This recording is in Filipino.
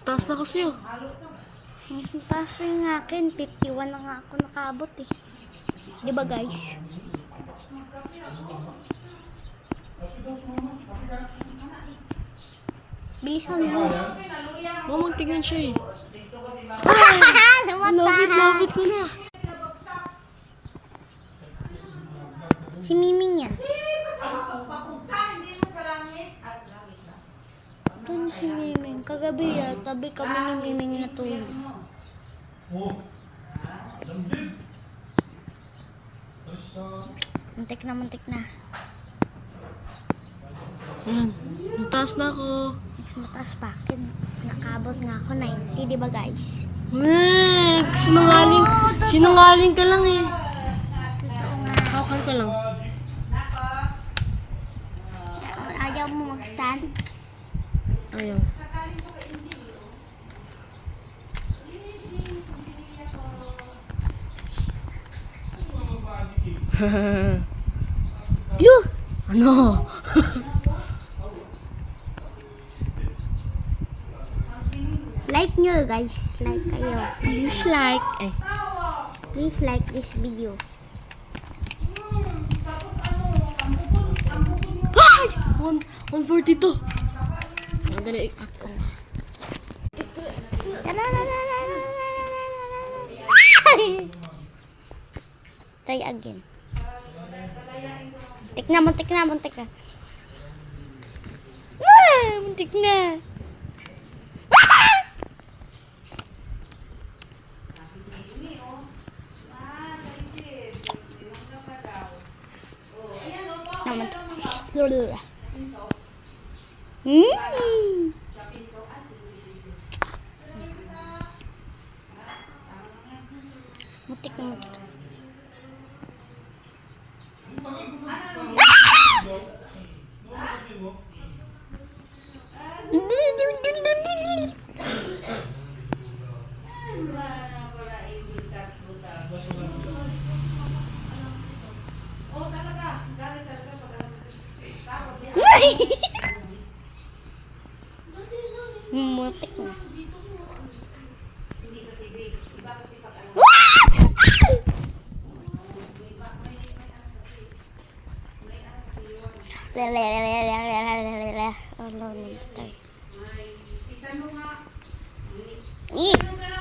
Taas na kasi oh. Taas na yung akin. 51 na nga ako nakaabot eh. Diba guys? Bilisan mo. Magtignan siya eh. Lapit ko na. Si Miming yan. Ito na si Miming. Kagabi tabi kami ni Miming natulog. Muntik na. Ayan. Mataas na ako. Mas mataas pa akin. Nakabot nga ako 90, diba guys? Sinungaling ka lang eh. Totoo nga. Hawakan ka lang. Ayaw mo mag-stand? Ayaw. Yuh! Ano? Like nyo guys. Like kayo. Please like. Please like this video. Ay! 142. Madali. Try again. Muntik na. Muntik na. Muntik na. Muntik na. Ih!